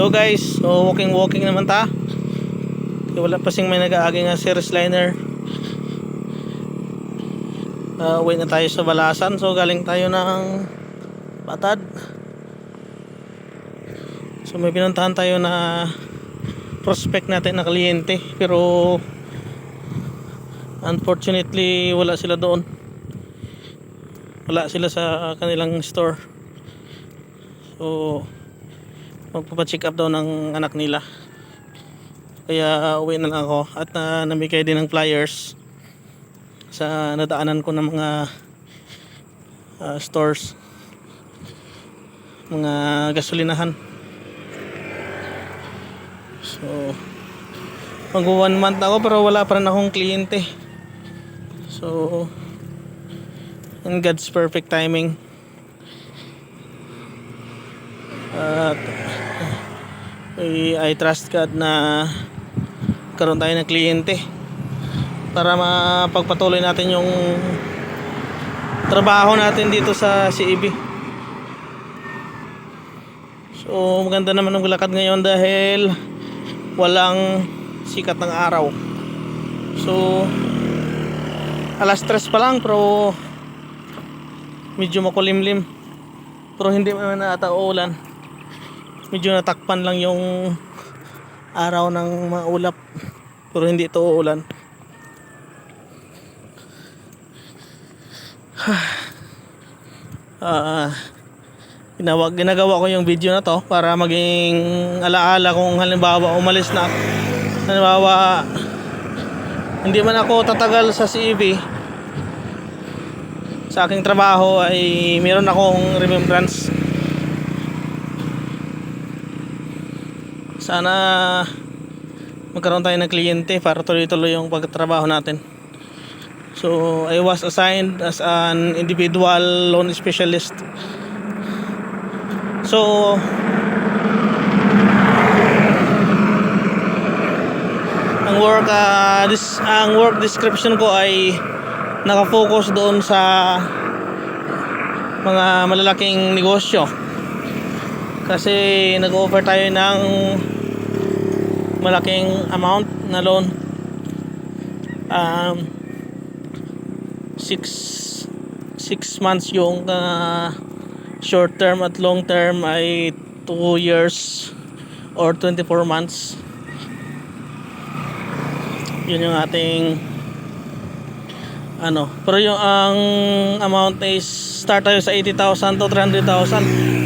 Hello guys, so walking naman ta. Wala pa sing may nag-aagi nga series liner. Uwi na tayo sa Balasan. So galing tayo ng Patad. So may pinuntahan tayo na prospect natin na kliyente, pero unfortunately wala sila doon. Wala sila sa kanilang store. So magpapacheck up daw ng anak nila, kaya uwi na lang ako. At namigay din ng flyers sa nadaanan ko ng mga stores, mga gasolinahan. So mag 1 month ako pero wala pa rin akong kliyente. So in God's perfect timing, at I trust God na karoon tayo ng kliyente para mapagpatuloy natin yung trabaho natin dito sa CEB. So maganda naman ang lakad ngayon dahil walang sikat ng araw. So alas 3 pa lang pero medyo makulimlim, pero hindi man ata uulan. Medyo natakpan lang yung araw ng maulap, pero hindi ito uulan. Ginagawa ko yung video na to para maging alaala kung halimbawa umalis na, halimbawa hindi man ako tatagal sa CEB, sa aking trabaho, ay meron akong remembrance. Sana magkaroon tayo ng kliyente para tuloy-tuloy yung pagtatrabaho natin. So I was assigned as an individual loan specialist. So ang work description ko ay nakafocus doon sa mga malalaking negosyo, kasi nag-offer tayo ng malaking amount na loan. 6 months yung short term, at long term ay 2 years or 24 months. Yun yung ating pero yung ang amount is start tayo sa 80,000 to 300,000.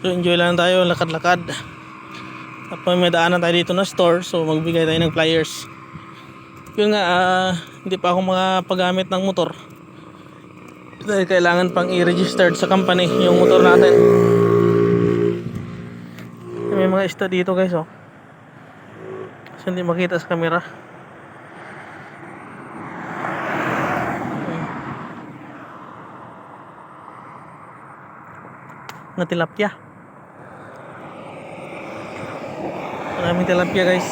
So enjoy lang tayo, lakad-lakad. Tapos may daanan tayo dito na store, so magbigay tayo ng flyers. Yun nga, hindi pa ako makapaggamit ng motor dahil kailangan pang i-registered sa company yung motor natin. May mga isda dito guys, oh. So hindi makita sa camera. Na tilapia. Maraming tilapia guys.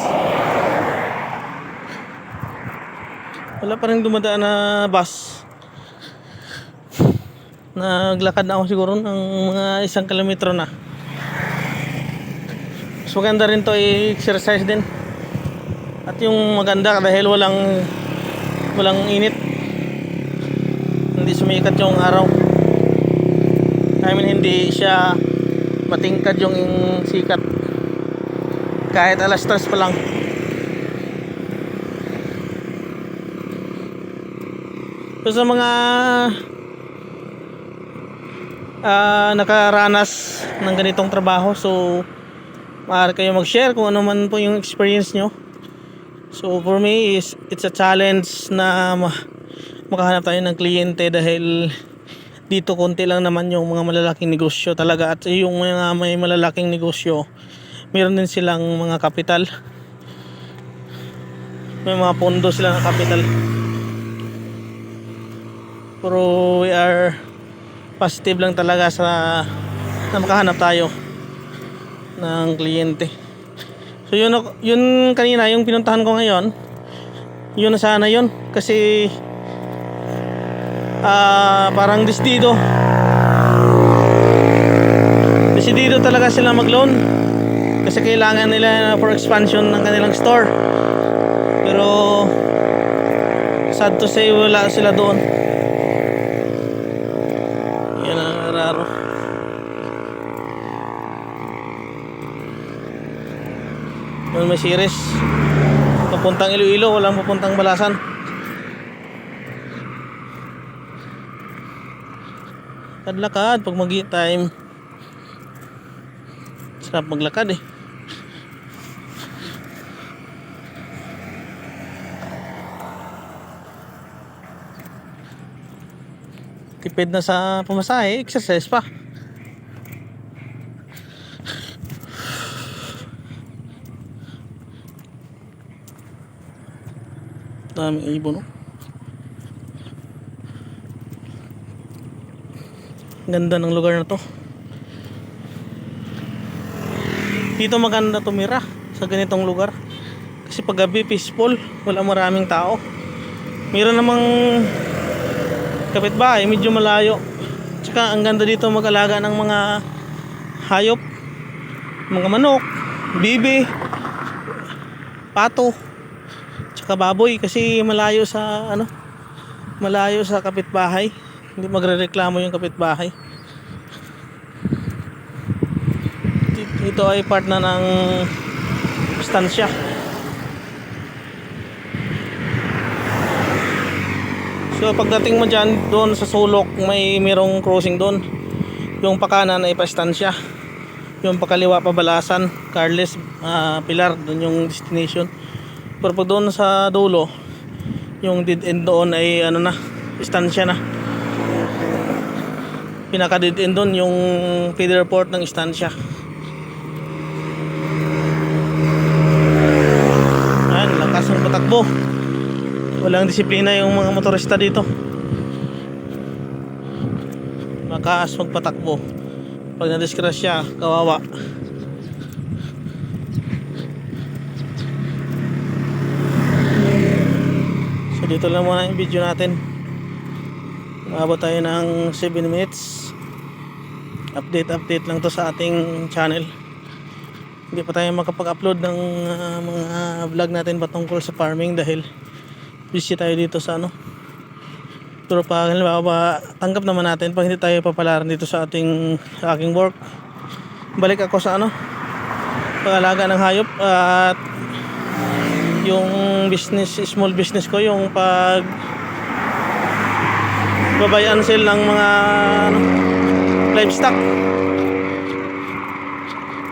Wala pa rin dumadaan na bus. Naglakad na ako siguro ng mga 1 kilometro na. Mas maganda rin to i-exercise din. At yung maganda dahil walang init, hindi sumikat yung araw. I mean, hindi siya matingkad yung sikat kahit alas 3 pa lang. So sa mga nakaranas ng ganitong trabaho, so maaari kayo mag-share kung ano man po yung experience nyo. So for me, it's a challenge na makahanap tayo ng kliyente dahil dito konti lang naman yung mga malalaking negosyo talaga. At yung mga may malalaking negosyo, meron din silang mga kapital, may mga pondo sila na kapital. Pero we are positive lang talaga na makahanap tayo ng kliyente. So yun kanina, yung pinuntahan ko ngayon, yun na sana yun, kasi parang desidido talaga sila mag-loan kasi kailangan nila for expansion ng kanilang store. Pero sad to say, wala sila doon. Yan ang raro. Doon may series papuntang Iloilo, walang papuntang Balasan. Lakad pag mag-time. Sarap maglakad eh. Tipid na sa pamasahe, exercise pa. Daming ibon, no? Ganda ng lugar na to. Dito maganda tumira sa ganitong lugar kasi pag gabi peaceful, wala maraming tao. Meron namang kapitbahay medyo malayo. Tsaka ang ganda dito mag-alaga ng mga hayop, mga manok, bibi, pato, tsaka baboy kasi malayo sa malayo sa kapitbahay. Hindi magrereklamo yung kapitbahay. Ito ay part na ng stansya. So pagdating mo dyan, doon sa sulok merong crossing doon. Yung pakanan ay pastansya, yung pakaliwa pa Balasan, Carles, Pilar, doon yung destination. Pero pag doon sa dulo, yung dead end doon ay stansya na. Pinaka dead end doon yung feeder port ng stansya. Ayan, lakas ng patakbo. Walang disiplina yung mga motorista dito. Makaas magpatakbo. Pag nadisgrasya, kawawa. So dito lang muna yung video natin. Maabot tayo ng 7 minutes. Update lang to sa ating channel. Hindi pa tayo makapag-upload ng mga vlog natin patungkol sa farming dahil busy tayo dito sa Pero pag halimbawa tanggap naman natin pag hindi tayo papalaran dito sa aking work, balik ako sa pag-alaga ng hayop at yung small business ko, yung pag buy and sell ng mga livestock.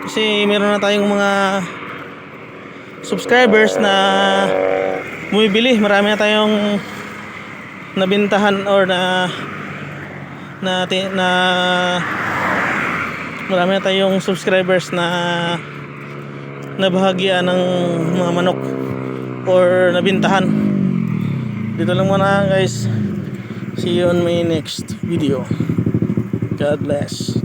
Kasi meron na tayong mga subscribers na bumibili. Marami na tayong nabintahan or marami na tayong subscribers na nabahagyan ng mga manok or nabintahan. Dito lang muna guys. See you on my next video. God bless.